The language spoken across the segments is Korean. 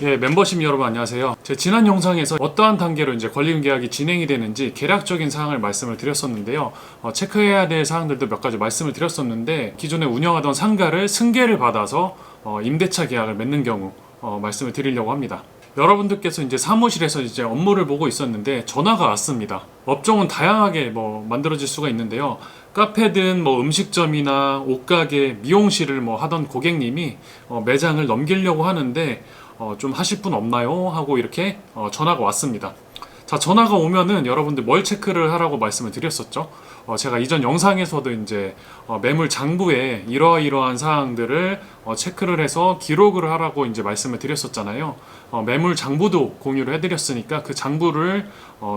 예, 멤버십 여러분 안녕하세요. 제 지난 영상에서 어떠한 단계로 이제 권리금 계약이 진행이 되는지 개략적인 사항을 말씀을 드렸었는데요. 체크해야 될 사항들도 몇 가지 말씀을 드렸었는데, 기존에 운영하던 상가를 승계를 받아서 임대차 계약을 맺는 경우 말씀을 드리려고 합니다. 여러분들께서 이제 사무실에서 이제 업무를 보고 있었는데 전화가 왔습니다. 업종은 다양하게 만들어질 수가 있는데요. 카페든 음식점이나 옷가게, 미용실을 하던 고객님이 매장을 넘기려고 하는데 좀 하실 분 없나요? 하고 이렇게 전화가 왔습니다. 자, 전화가 오면은 여러분들 뭘 체크를 하라고 말씀을 드렸었죠. 제가 이전 영상에서도 이제 매물 장부에 이러이러한 사항들을 체크를 해서 기록을 하라고 이제 말씀을 드렸었잖아요. 매물 장부도 공유를 해드렸으니까 그 장부를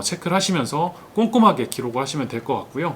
체크를 하시면서 꼼꼼하게 기록을 하시면 될 것 같고요.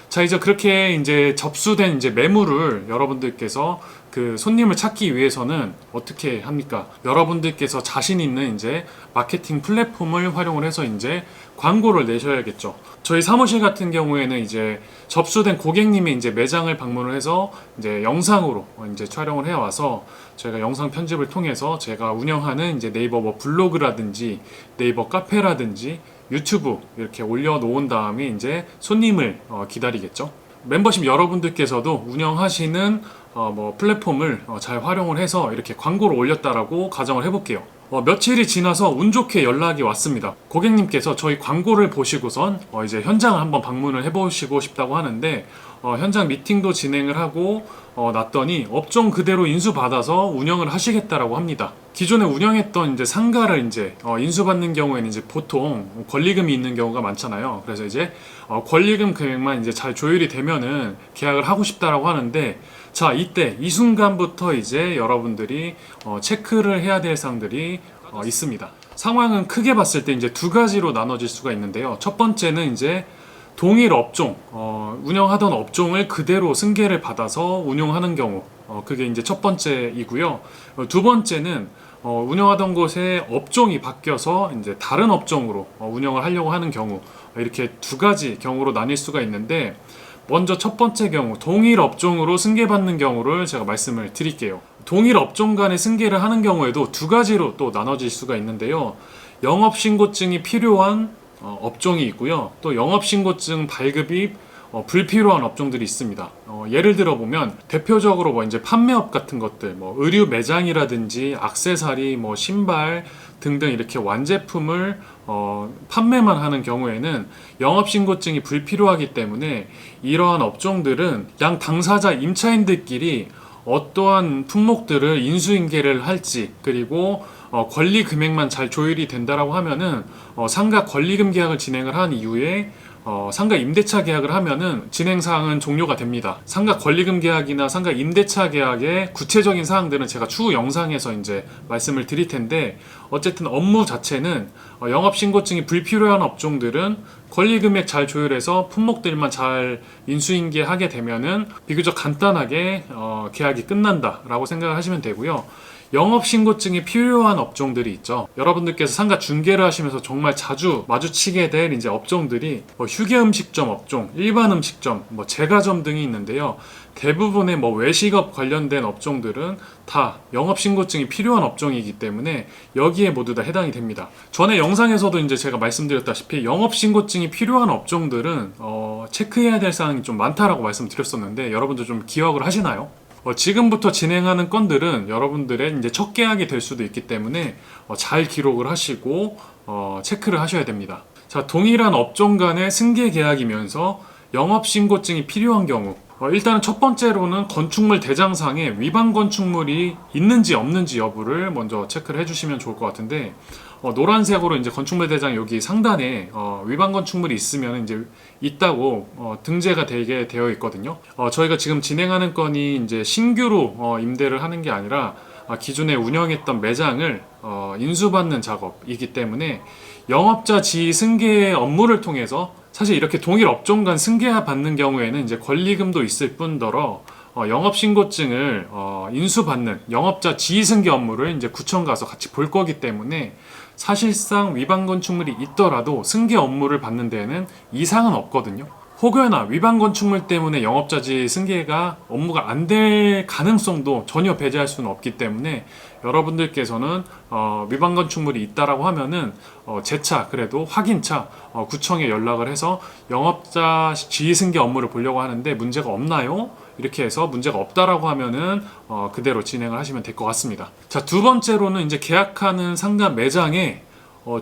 자, 이제 그렇게 이제 접수된 이제 매물을 여러분들께서 그 손님을 찾기 위해서는 어떻게 합니까? 여러분들께서 자신 있는 이제 마케팅 플랫폼을 활용을 해서 이제 광고를 내셔야겠죠. 저희 사무실 같은 경우에는 이제 접수된 고객님이 이제 매장을 방문을 해서 이제 영상으로 이제 촬영을 해 와서 저희가 영상 편집을 통해서 제가 운영하는 이제 네이버 블로그라든지 네이버 카페라든지 유튜브 이렇게 올려놓은 다음에 이제 손님을 기다리겠죠. 멤버십 여러분들께서도 운영하시는 플랫폼을 잘 활용을 해서 이렇게 광고를 올렸다라고 가정을 해볼게요. 며칠이 지나서 운 좋게 연락이 왔습니다. 고객님께서 저희 광고를 보시고선 이제 현장을 한번 방문을 해보시고 싶다고 하는데 현장 미팅도 진행을 하고 났더니 업종 그대로 인수받아서 운영을 하시겠다라고 합니다. 기존에 운영했던 이제 상가를 이제 인수받는 경우에는 이제 보통 권리금이 있는 경우가 많잖아요. 그래서 이제 권리금 금액만 이제 잘 조율이 되면은 계약을 하고 싶다라고 하는데, 자, 이때 이 순간부터 이제 여러분들이 체크를 해야 될 사항들이 있습니다. 상황은 크게 봤을 때 이제 두 가지로 나눠질 수가 있는데요. 첫 번째는 이제 동일 업종, 운영하던 업종을 그대로 승계를 받아서 운영하는 경우, 그게 이제 첫 번째이고요. 두 번째는 운영하던 곳의 업종이 바뀌어서 이제 다른 업종으로 운영을 하려고 하는 경우, 이렇게 두 가지 경우로 나뉠 수가 있는데, 먼저 첫 번째 경우, 동일 업종으로 승계받는 경우를 제가 말씀을 드릴게요. 동일 업종 간의 승계를 하는 경우에도 두 가지로 또 나눠질 수가 있는데요. 영업신고증이 필요한 업종이 있고요. 또 영업신고증 발급이 불필요한 업종들이 있습니다. 예를 들어 보면 대표적으로 이제 판매업 같은 것들, 의류 매장이라든지 액세서리, 신발 등등 이렇게 완제품을 판매만 하는 경우에는 영업신고증이 불필요하기 때문에 이러한 업종들은 양 당사자 임차인들끼리 어떠한 품목들을 인수인계를 할지, 그리고 권리 금액만 잘 조율이 된다라고 하면은 상가 권리금 계약을 진행을 한 이후에 상가 임대차 계약을 하면은 진행 사항은 종료가 됩니다. 상가 권리금 계약이나 상가 임대차 계약의 구체적인 사항들은 제가 추후 영상에서 이제 말씀을 드릴 텐데, 어쨌든 업무 자체는 영업신고증이 불필요한 업종들은 권리금액 잘 조율해서 품목들만 잘 인수인계하게 되면은 비교적 간단하게 계약이 끝난다라고 생각을 하시면 되고요. 영업신고증이 필요한 업종들이 있죠. 여러분들께서 상가 중개를 하시면서 정말 자주 마주치게 될 이제 업종들이 휴게음식점 업종, 일반 음식점, 제과점 등이 있는데요. 대부분의 외식업 관련된 업종들은 다 영업신고증이 필요한 업종이기 때문에 여기에 모두 다 해당이 됩니다. 전에 영상에서도 이제 제가 말씀드렸다시피 영업신고증이 필요한 업종들은 체크해야 될 사항이 좀 많다라고 말씀드렸었는데, 여러분들 좀 기억을 하시나요? 지금부터 진행하는 건들은 여러분들의 이제 첫 계약이 될 수도 있기 때문에 잘 기록을 하시고 체크를 하셔야 됩니다. 자, 동일한 업종 간의 승계 계약이면서 영업신고증이 필요한 경우, 일단은 첫 번째로는 건축물 대장상에 위반 건축물이 있는지 없는지 여부를 먼저 체크를 해주시면 좋을 것 같은데, 노란색으로 이제 건축물 대장 여기 상단에 위반 건축물이 있으면 이제 있다고 등재가 되게 되어 있거든요. 저희가 지금 진행하는 건이 이제 신규로 임대를 하는 게 아니라 기존에 운영했던 매장을 인수받는 작업이기 때문에 영업자 지위 승계 업무를 통해서, 사실 이렇게 동일 업종 간 승계 받는 경우에는 이제 권리금도 있을 뿐더러 영업신고증을 인수받는 영업자 지위승계 업무를 이제 구청 가서 같이 볼 거기 때문에 사실상 위반 건축물이 있더라도 승계 업무를 받는 데에는 이상은 없거든요. 혹여나 위반 건축물 때문에 영업자지 승계가 업무가 안 될 가능성도 전혀 배제할 수는 없기 때문에 여러분들께서는 위반 건축물이 있다라고 하면은 재차 그래도 확인차 구청에 연락을 해서 영업자 지위 승계 업무를 보려고 하는데 문제가 없나요? 이렇게 해서 문제가 없다라고 하면은 그대로 진행을 하시면 될 것 같습니다. 자, 두 번째로는 이제 계약하는 상가 매장의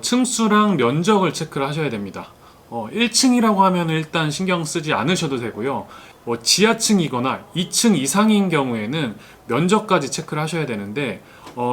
층수랑 면적을 체크를 하셔야 됩니다. 1층이라고 하면 일단 신경 쓰지 않으셔도 되고요. 지하층이거나 2층 이상인 경우에는 면적까지 체크를 하셔야 되는데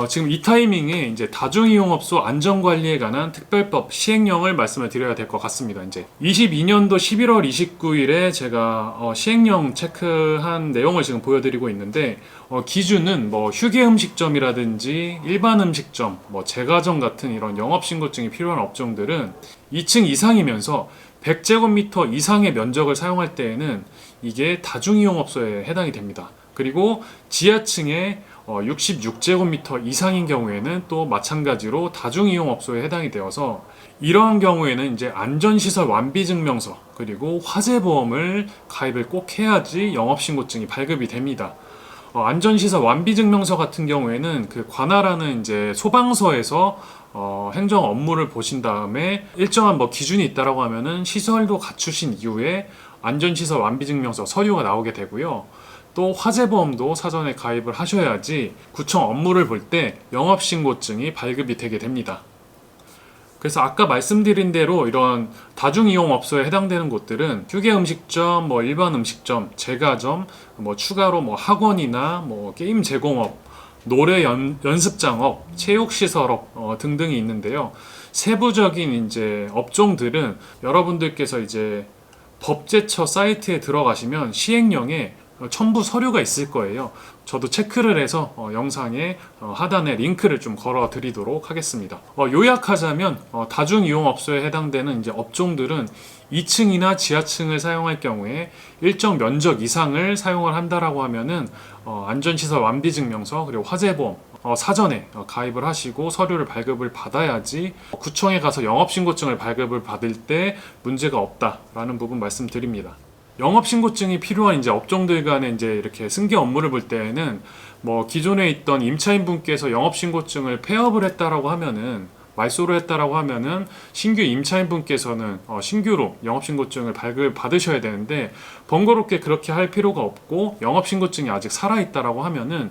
지금 이 타이밍에 이제 다중이용업소 안전관리에 관한 특별법 시행령을 말씀을 드려야 될 것 같습니다. 이제 22년도 11월 29일에 제가 시행령 체크한 내용을 지금 보여드리고 있는데 기준은 뭐 휴게 음식점이라든지 일반 음식점, 뭐 제과점 같은 이런 영업신고증이 필요한 업종들은 2층 이상이면서 100제곱미터 이상의 면적을 사용할 때에는 이게 다중이용업소에 해당이 됩니다. 그리고 지하층에 66제곱미터 이상인 경우에는 또 마찬가지로 다중이용업소에 해당이 되어서 이러한 경우에는 이제 안전시설 완비증명서 그리고 화재보험을 가입을 꼭 해야지 영업신고증이 발급이 됩니다. 안전시설 완비증명서 같은 경우에는 그 관할하는 이제 소방서에서 행정 업무를 보신 다음에 일정한 뭐 기준이 있다라고 하면은 시설도 갖추신 이후에 안전시설 완비증명서 서류가 나오게 되고요. 또 화재보험도 사전에 가입을 하셔야지 구청 업무를 볼 때 영업신고증이 발급이 되게 됩니다. 그래서 아까 말씀드린 대로 이런 다중이용업소에 해당되는 곳들은 휴게음식점, 뭐 일반 음식점, 제과점, 뭐 추가로 뭐 학원이나 뭐 게임 제공업, 노래 연습장업, 체육시설업 등등이 있는데요. 세부적인 이제 업종들은 여러분들께서 이제 법제처 사이트에 들어가시면 시행령에 첨부 서류가 있을 거예요. 저도 체크를 해서 영상의 하단에 링크를 좀 걸어 드리도록 하겠습니다. 요약하자면 다중이용업소에 해당되는 이제 업종들은 2층이나 지하층을 사용할 경우에 일정 면적 이상을 사용을 한다라고 하면은 안전시설 완비증명서 그리고 화재보험 사전에 가입을 하시고 서류를 발급을 받아야지 구청에 가서 영업신고증을 발급을 받을 때 문제가 없다라는 부분 말씀드립니다. 영업신고증이 필요한 이제 업종들 간에 이제 이렇게 승계 업무를 볼 때에는 뭐 기존에 있던 임차인 분께서 영업신고증을 폐업을 했다라고 하면은 말소를 했다라고 하면은 신규 임차인 분께서는 신규로 영업신고증을 발급을 받으셔야 되는데 번거롭게 그렇게 할 필요가 없고 영업신고증이 아직 살아있다라고 하면은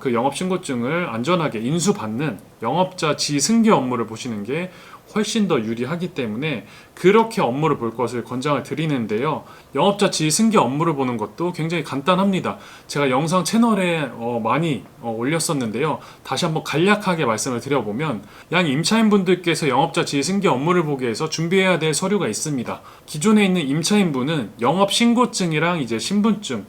그 영업신고증을 안전하게 인수받는 영업자 지위 승계 업무를 보시는 게 훨씬 더 유리하기 때문에 그렇게 업무를 볼 것을 권장을 드리는데요. 영업자 지위 승계 업무를 보는 것도 굉장히 간단합니다. 제가 영상 채널에 많이 올렸었는데요. 다시 한번 간략하게 말씀을 드려보면 양 임차인분들께서 영업자 지위 승계 업무를 보기 위해서 준비해야 될 서류가 있습니다. 기존에 있는 임차인분은 영업신고증이랑 이제 신분증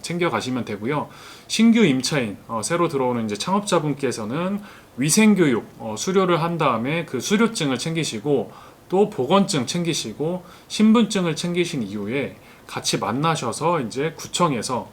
챙겨 가시면 되고요. 신규 임차인 새로 들어오는 이제 창업자분께서는 위생교육 수료를 한 다음에 그 수료증을 챙기시고 또 보건증 챙기시고 신분증을 챙기신 이후에 같이 만나셔서 이제 구청에서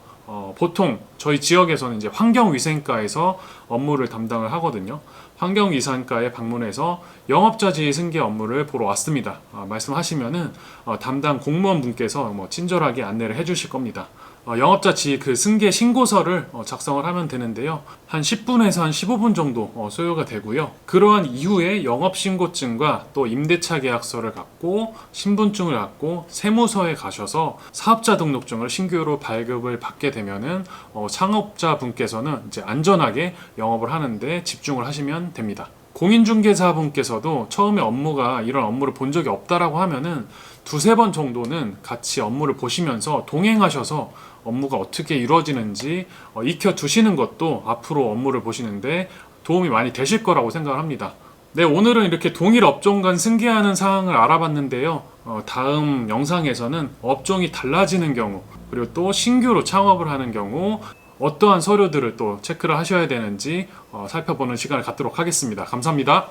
보통 저희 지역에서는 이제 환경위생과에서 업무를 담당을 하거든요. 환경위생과에 방문해서 영업자 지위 승계 업무를 보러 왔습니다. 말씀하시면은 담당 공무원분께서 뭐 친절하게 안내를 해주실 겁니다. 영업자 지위 그 승계 신고서를 작성을 하면 되는데요. 한 10분에서 한 15분 정도 소요가 되고요. 그러한 이후에 영업신고증과 또 임대차 계약서를 갖고 신분증을 갖고 세무서에 가셔서 사업자 등록증을 신규로 발급을 받게 되면은 창업자분께서는 이제 안전하게 영업을 하는데 집중을 하시면 됩니다. 공인중개사분께서도 처음에 업무가 이런 업무를 본 적이 없다라고 하면은 두세 번 정도는 같이 업무를 보시면서 동행하셔서 업무가 어떻게 이루어지는지 익혀 두시는 것도 앞으로 업무를 보시는데 도움이 많이 되실 거라고 생각을 합니다. 네, 오늘은 이렇게 동일 업종 간 승계하는 사항을 알아봤는데요. 다음 영상에서는 업종이 달라지는 경우 그리고 또 신규로 창업을 하는 경우 어떠한 서류들을 또 체크를 하셔야 되는지 살펴보는 시간을 갖도록 하겠습니다. 감사합니다.